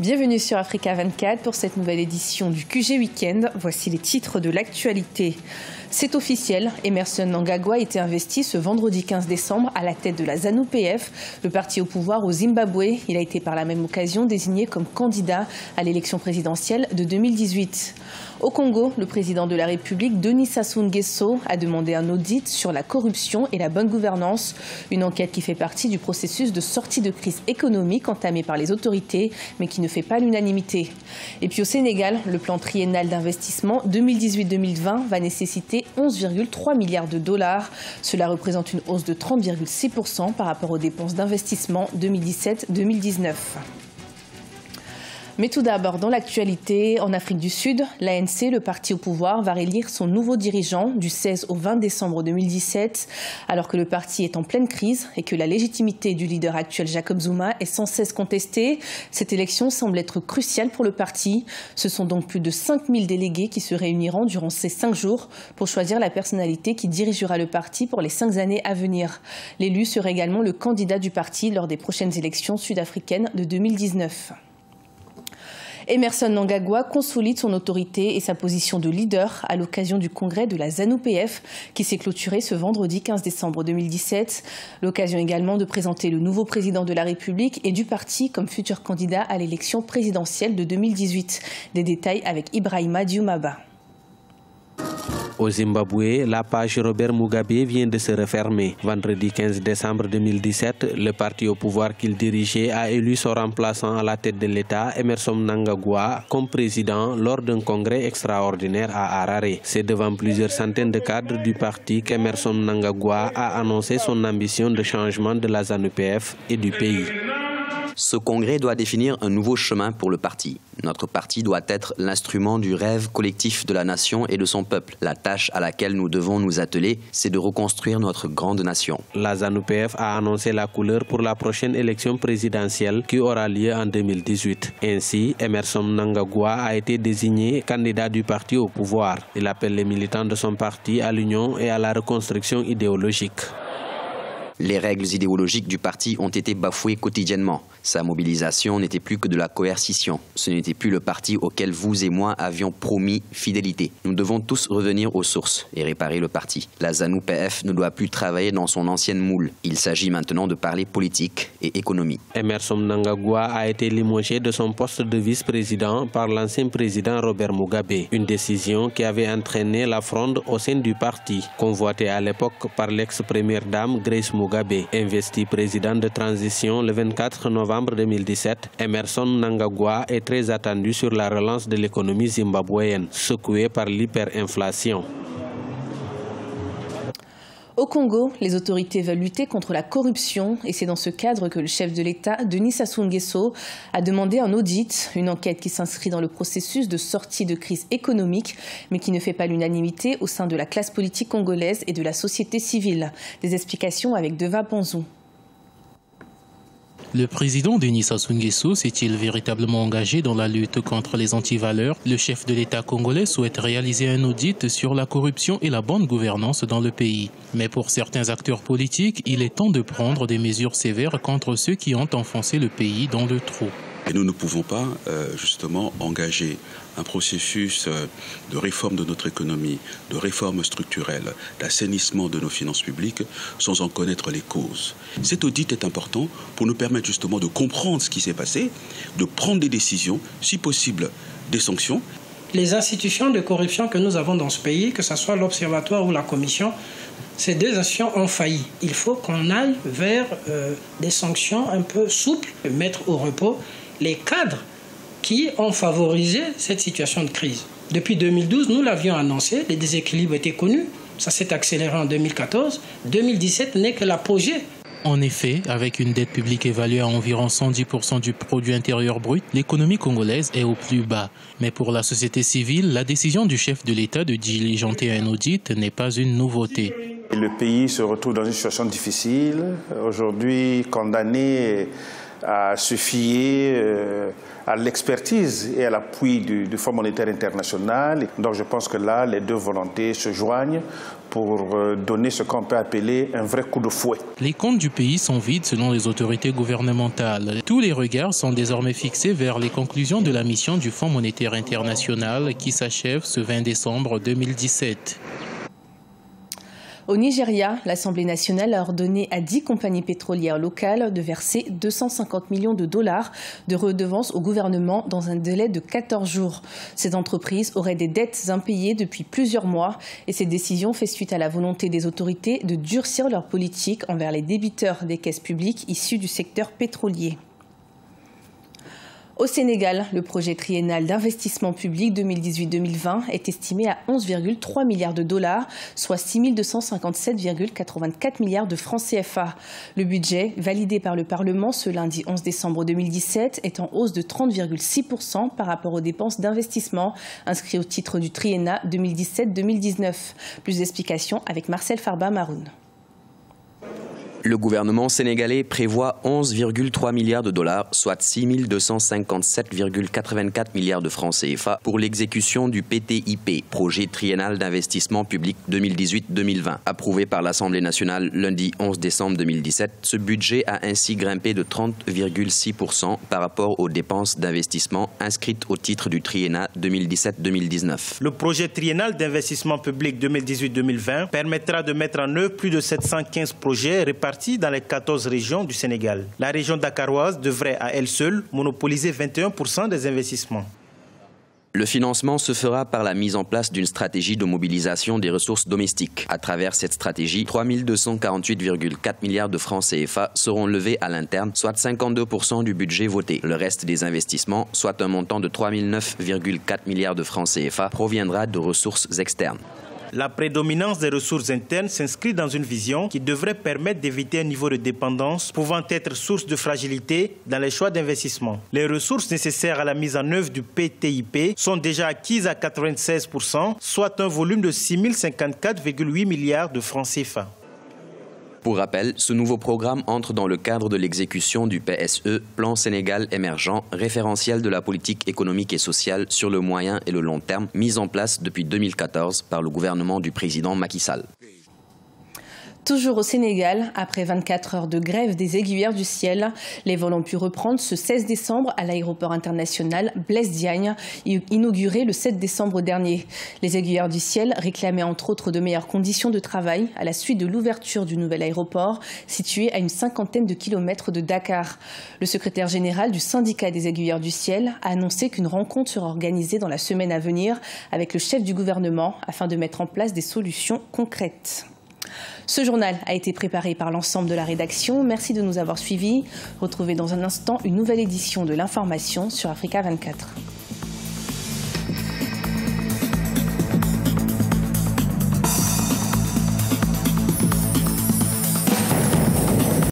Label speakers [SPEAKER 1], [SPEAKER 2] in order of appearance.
[SPEAKER 1] Bienvenue sur Africa 24 pour cette nouvelle édition du QG Weekend. Voici les titres de l'actualité. C'est officiel, Emmerson Mnangagwa a été investi ce vendredi 15 décembre à la tête de la ZANU-PF, le parti au pouvoir au Zimbabwe. Il a été par la même occasion désigné comme candidat à l'élection présidentielle de 2018. Au Congo, le président de la République, Denis Sassou Nguesso, a demandé un audit sur la corruption et la bonne gouvernance, une enquête qui fait partie du processus de sortie de crise économique entamé par les autorités, mais qui ne fait pas l'unanimité. Et puis au Sénégal, le plan triennal d'investissement 2018-2020 va nécessiter 11,3 milliards de dollars. Cela représente une hausse de 30,6% par rapport aux dépenses d'investissement 2017-2019. Mais tout d'abord, dans l'actualité, en Afrique du Sud, l'ANC, le parti au pouvoir, va élire son nouveau dirigeant du 16 au 20 décembre 2017, alors que le parti est en pleine crise et que la légitimité du leader actuel Jacob Zuma est sans cesse contestée. Cette élection semble être cruciale pour le parti. Ce sont donc plus de 5000 délégués qui se réuniront durant ces 5 jours pour choisir la personnalité qui dirigera le parti pour les 5 années à venir. L'élu sera également le candidat du parti lors des prochaines élections sud-africaines de 2019. Emmerson Mnangagwa consolide son autorité et sa position de leader à l'occasion du congrès de la ZANU-PF qui s'est clôturé ce vendredi 15 décembre 2017. L'occasion également de présenter le nouveau président de la République et du parti comme futur candidat à l'élection présidentielle de 2018. Des détails avec Ibrahima Dioumaba.
[SPEAKER 2] Au Zimbabwe, la page Robert Mugabe vient de se refermer. Vendredi 15 décembre 2017, le parti au pouvoir qu'il dirigeait a élu son remplaçant à la tête de l'État, Emmerson Mnangagwa, comme président lors d'un congrès extraordinaire à Harare. C'est devant plusieurs centaines de cadres du parti qu'Emmerson Mnangagwa a annoncé son ambition de changement de la ZANU-PF et du pays.
[SPEAKER 3] Ce congrès doit définir un nouveau chemin pour le parti. Notre parti doit être l'instrument du rêve collectif de la nation et de son peuple. La tâche à laquelle nous devons nous atteler, c'est de reconstruire notre grande nation.
[SPEAKER 2] La ZANU-PF a annoncé la couleur pour la prochaine élection présidentielle qui aura lieu en 2018. Ainsi, Emmerson Mnangagwa a été désigné candidat du parti au pouvoir. Il appelle les militants de son parti à l'union et à la reconstruction idéologique.
[SPEAKER 3] Les règles idéologiques du parti ont été bafouées quotidiennement. Sa mobilisation n'était plus que de la coercition. Ce n'était plus le parti auquel vous et moi avions promis fidélité. Nous devons tous revenir aux sources et réparer le parti. La ZANU-PF ne doit plus travailler dans son ancienne moule. Il s'agit maintenant de parler politique et économie.
[SPEAKER 2] Emmerson Mnangagwa a été limogé de son poste de vice-président par l'ancien président Robert Mugabe. Une décision qui avait entraîné la fronde au sein du parti, convoitée à l'époque par l'ex-première dame Grace Mugabe. Investi président de transition le 24 novembre 2017, Emmerson Mnangagwa est très attendu sur la relance de l'économie zimbabwéenne, secouée par l'hyperinflation.
[SPEAKER 1] Au Congo, les autorités veulent lutter contre la corruption et c'est dans ce cadre que le chef de l'État, Denis Sassou Nguesso, a demandé un audit, une enquête qui s'inscrit dans le processus de sortie de crise économique, mais qui ne fait pas l'unanimité au sein de la classe politique congolaise et de la société civile. Des explications avec Deva Panzou.
[SPEAKER 4] Le président Denis Sassou Nguesso s'est-il véritablement engagé dans la lutte contre les antivaleurs? Le chef de l'État congolais souhaite réaliser un audit sur la corruption et la bonne gouvernance dans le pays. Mais pour certains acteurs politiques, il est temps de prendre des mesures sévères contre ceux qui ont enfoncé le pays dans le trou.
[SPEAKER 5] Et nous ne pouvons pas justement engager un processus de réforme de notre économie, de réforme structurelle, d'assainissement de nos finances publiques sans en connaître les causes. Cet audit est important pour nous permettre justement de comprendre ce qui s'est passé, de prendre des décisions, si possible des sanctions.
[SPEAKER 6] Les institutions de corruption que nous avons dans ce pays, que ce soit l'Observatoire ou la Commission, ces deux institutions ont failli. Il faut qu'on aille vers des sanctions un peu souples, mettre au repos les cadres qui ont favorisé cette situation de crise. Depuis 2012, nous l'avions annoncé, les déséquilibres étaient connus, ça s'est accéléré en 2014, 2017 n'est que l'apogée.
[SPEAKER 4] En effet, avec une dette publique évaluée à environ 110% du produit intérieur brut, l'économie congolaise est au plus bas. Mais pour la société civile, la décision du chef de l'État de diligenter un audit n'est pas une nouveauté.
[SPEAKER 7] Le pays se retrouve dans une situation difficile, aujourd'hui condamné à se fier à l'expertise et à l'appui du Fonds monétaire international. Donc je pense que là, les deux volontés se joignent pour donner ce qu'on peut appeler un vrai coup de fouet.
[SPEAKER 4] Les comptes du pays sont vides selon les autorités gouvernementales. Tous les regards sont désormais fixés vers les conclusions de la mission du Fonds monétaire international qui s'achève ce 20 décembre 2017.
[SPEAKER 1] Au Nigeria, l'Assemblée nationale a ordonné à 10 compagnies pétrolières locales de verser 250 millions de dollars de redevances au gouvernement dans un délai de 14 jours. Ces entreprises auraient des dettes impayées depuis plusieurs mois et cette décision fait suite à la volonté des autorités de durcir leur politique envers les débiteurs des caisses publiques issus du secteur pétrolier. Au Sénégal, le projet triennal d'investissement public 2018-2020 est estimé à 11,3 milliards de dollars, soit 6 257,84 milliards de francs CFA. Le budget, validé par le Parlement ce lundi 11 décembre 2017, est en hausse de 30,6% par rapport aux dépenses d'investissement inscrites au titre du triennat 2017-2019. Plus d'explications avec Marcel Farba-Maroun.
[SPEAKER 3] Le gouvernement sénégalais prévoit 11,3 milliards de dollars, soit 6 257,84 milliards de francs CFA pour l'exécution du PTIP, projet triennal d'investissement public 2018-2020. Approuvé par l'Assemblée nationale lundi 11 décembre 2017, ce budget a ainsi grimpé de 30,6% par rapport aux dépenses d'investissement inscrites au titre du triennat 2017-2019.
[SPEAKER 8] Le projet triennal d'investissement public 2018-2020 permettra de mettre en œuvre plus de 715 projets répartis dans les 14 régions du Sénégal. La région dakaroise devrait à elle seule monopoliser 21% des investissements.
[SPEAKER 3] Le financement se fera par la mise en place d'une stratégie de mobilisation des ressources domestiques. À travers cette stratégie, 3 248,4 milliards de francs CFA seront levés à l'interne, soit 52% du budget voté. Le reste des investissements, soit un montant de 3 009,4 milliards de francs CFA, proviendra de ressources externes.
[SPEAKER 8] La prédominance des ressources internes s'inscrit dans une vision qui devrait permettre d'éviter un niveau de dépendance pouvant être source de fragilité dans les choix d'investissement. Les ressources nécessaires à la mise en œuvre du PTIP sont déjà acquises à 96%, soit un volume de 6 054,8 milliards de francs CFA.
[SPEAKER 3] Pour rappel, ce nouveau programme entre dans le cadre de l'exécution du PSE, Plan Sénégal émergent, référentiel de la politique économique et sociale sur le moyen et le long terme, mis en place depuis 2014 par le gouvernement du président Macky Sall.
[SPEAKER 1] Toujours au Sénégal, après 24 heures de grève des aiguilleurs du ciel, les vols ont pu reprendre ce 16 décembre à l'aéroport international Blaise Diagne, inauguré le 7 décembre dernier. Les aiguilleurs du ciel réclamaient entre autres de meilleures conditions de travail à la suite de l'ouverture du nouvel aéroport situé à une 50aine de kilomètres de Dakar. Le secrétaire général du syndicat des aiguilleurs du ciel a annoncé qu'une rencontre sera organisée dans la semaine à venir avec le chef du gouvernement afin de mettre en place des solutions concrètes. Ce journal a été préparé par l'ensemble de la rédaction. Merci de nous avoir suivis. Retrouvez dans un instant une nouvelle édition de l'information sur Africa 24.